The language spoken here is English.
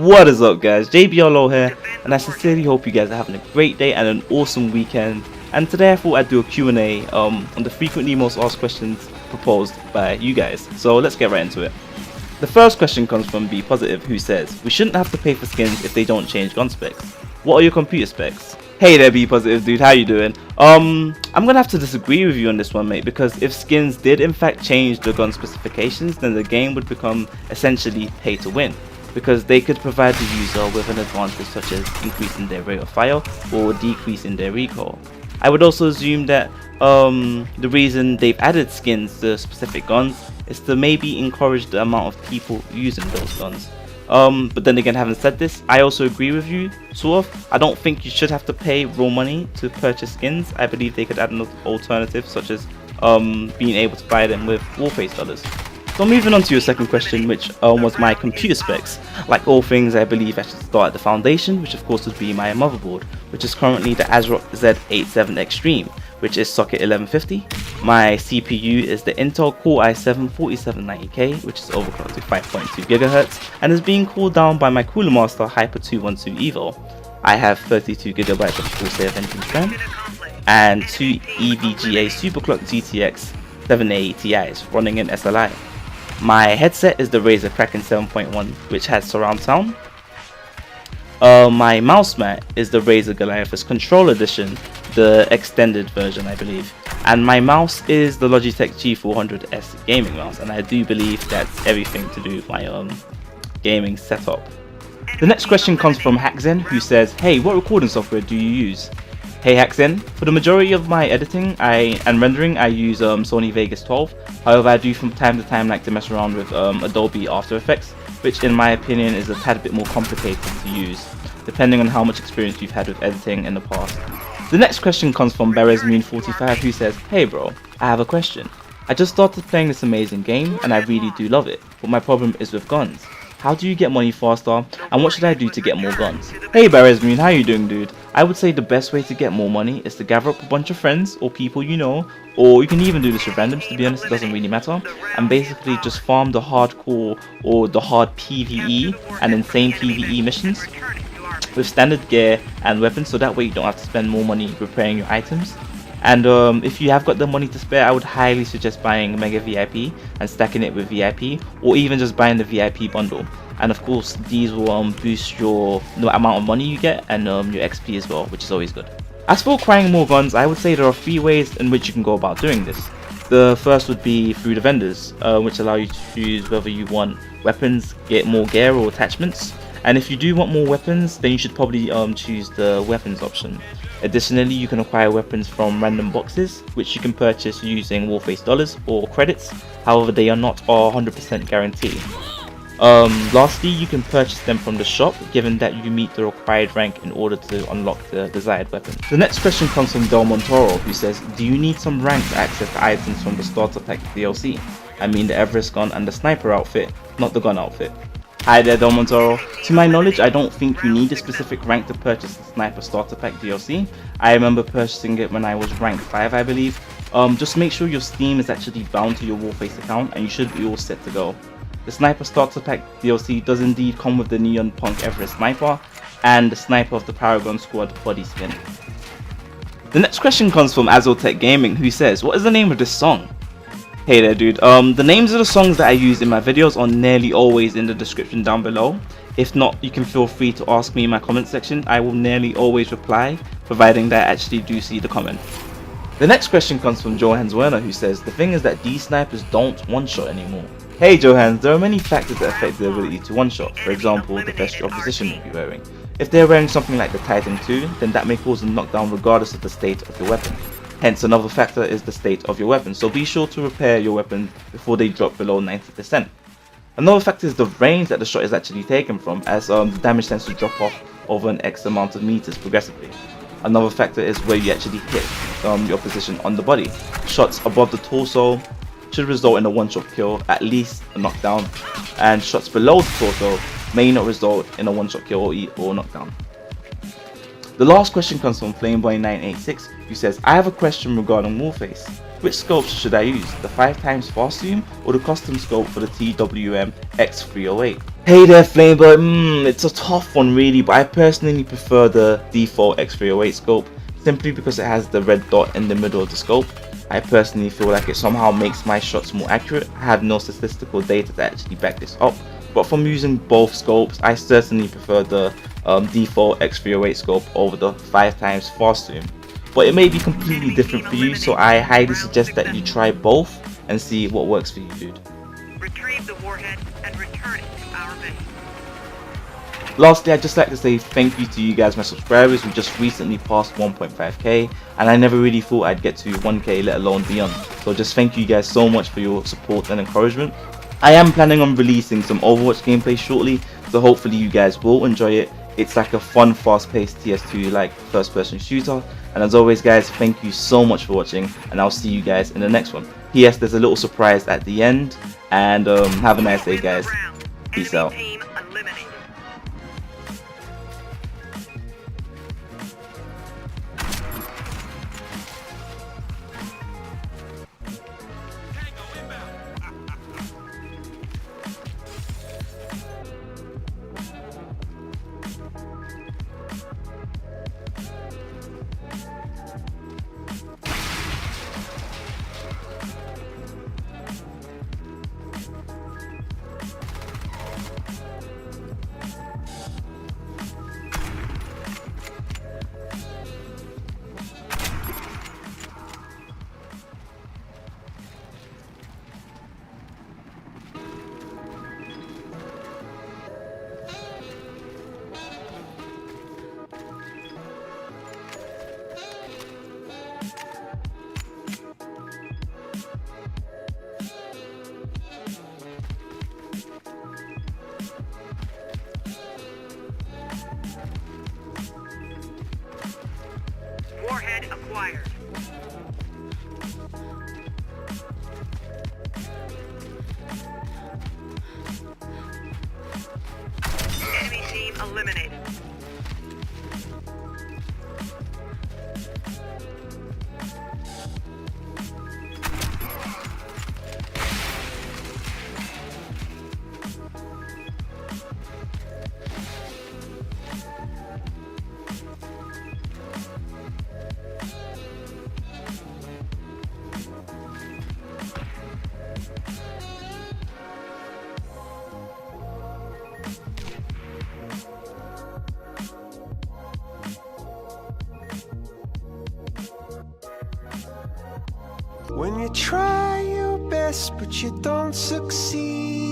What is up, guys? JBRLOL here, and I sincerely hope you guys are having a great day and an awesome weekend. And today I thought I'd do a Q&A on the frequently most asked questions proposed by you guys. So let's get right into it. The first question comes from B Positive, who says, we shouldn't have to pay for skins if they don't change gun specs. What are your computer specs? Hey there, B Positive dude, how you doing? I'm gonna have to disagree with you on this one, mate, because if skins did in fact change the gun specifications, then the game would become essentially pay to win, because they could provide the user with an advantage such as increasing their rate of fire or decreasing their recoil. I would also assume that the reason they've added skins to specific guns is to maybe encourage the amount of people using those guns. But then again, having said this, I also agree with you, sort of. I don't think you should have to pay raw money to purchase skins. I believe they could add an alternative, such as being able to buy them with Warface dollars. So moving on to your second question, which was my computer specs. Like all things, I believe I should start at the foundation, which of course would be my motherboard, which is currently the ASRock Z87 Extreme, which is socket 1150. My CPU is the Intel Core i7-4790K, which is overclocked to 5.2 GHz, and is being cooled down by my Cooler Master Hyper 212 Evo. I have 32 GB of Corsair Vengeance RAM, and 2 EVGA Superclock GTX 780 Ti's running in SLI. My headset is the Razer Kraken 7.1, which has surround sound. My mouse mat is the Razer Goliathus Control Edition, the extended version I believe. And my mouse is the Logitech G400S gaming mouse, and I do believe that's everything to do with my gaming setup. The next question comes from Hackzen, who says, hey, what recording software do you use? Hey Hackzen, for the majority of my editing and rendering I use Sony Vegas 12. However, I do from time to time like to mess around with Adobe After Effects, which in my opinion is a tad bit more complicated to use, depending on how much experience you've had with editing in the past. The next question comes from BerezMoon45, who says, hey bro, I have a question. I just started playing this amazing game and I really do love it, but my problem is with guns. How do you get money faster, and what should I do to get more guns? Hey BerezMoon, how you doing dude? I would say the best way to get more money is to gather up a bunch of friends or people you know, or you can even do this with randoms, to be honest, it doesn't really matter, and basically just farm the hardcore or the hard PvE and insane PvE missions with standard gear and weapons, so that way you don't have to spend more money repairing your items. And if you have got the money to spare, I would highly suggest buying Mega VIP and stacking it with VIP, or even just buying the VIP bundle. And of course, these will boost the amount of money you get and your XP as well, which is always good. As for acquiring more guns, I would say there are 3 ways in which you can go about doing this. The first would be through the vendors, which allow you to choose whether you want weapons, get more gear or attachments. And if you do want more weapons, then you should probably choose the weapons option. Additionally, you can acquire weapons from random boxes, which you can purchase using Warface dollars or credits. However, they are not 100% guaranteed. Lastly, you can purchase them from the shop, given that you meet the required rank in order to unlock the desired weapon. The next question comes from Del Montoro, who says, do you need some rank to access the items from the starter pack DLC? I mean the Everest gun and the sniper outfit, not the gun outfit. Hi there Del Montoro. To my knowledge, I don't think you need a specific rank to purchase the Sniper Starter Pack DLC. I remember purchasing it when I was rank 5 I believe. Just make sure your Steam is actually bound to your Warface account and you should be all set to go. The Sniper Starter Pack DLC does indeed come with the Neon Punk Everest Sniper and the Sniper of the Paragon Squad body skin. The next question comes from Azotech Gaming, who says, what is the name of this song? Hey there dude, the names of the songs that I use in my videos are nearly always in the description down below. If not, you can feel free to ask me in my comment section. I will nearly always reply, providing that I actually do see the comment. The next question comes from Johans Werner, who says, the thing is that these snipers don't one-shot anymore. Hey Johans, there are many factors that affect the ability to one-shot. For example, the vest your opposition will be wearing. If they're wearing something like the Titan 2, then that may cause a knockdown regardless of the state of your weapon. Hence, another factor is the state of your weapon, so be sure to repair your weapon before they drop below 90%. Another factor is the range that the shot is actually taken from, as the damage tends to drop off over an X amount of meters progressively. Another factor is where you actually hit your position on the body. Shots above the torso should result in a one-shot kill, at least a knockdown, and shots below the torso may not result in a one-shot kill or knockdown. The last question comes from Flameboy986, who says, I have a question regarding Warface. Which scopes should I use, the 5x fast zoom or the custom scope for the TWM X308? Hey there, Flame, but it's a tough one really, but I personally prefer the default X308 scope simply because it has the red dot in the middle of the scope. I personally feel like it somehow makes my shots more accurate. I have no statistical data to actually back this up, but from using both scopes, I certainly prefer the default X308 scope over the 5 times fast zoom. But it may be completely different for you, so I highly suggest that you try both and see what works for you, dude. Retrieve the warhead and return it to our base. Lastly, I'd just like to say thank you to you guys, my subscribers. We just recently passed 1.5k and I never really thought I'd get to 1k, let alone beyond. So just thank you guys so much for your support and encouragement. I am planning on releasing some Overwatch gameplay shortly, so hopefully you guys will enjoy it. It's like a fun, fast-paced TS2 like first-person shooter. And as always guys, thank you so much for watching and I'll see you guys in the next one. P.S. There's a little surprise at the end, and have a nice day guys. Peace out. Warhead acquired. Enemy team eliminated. When you try your best but you don't succeed,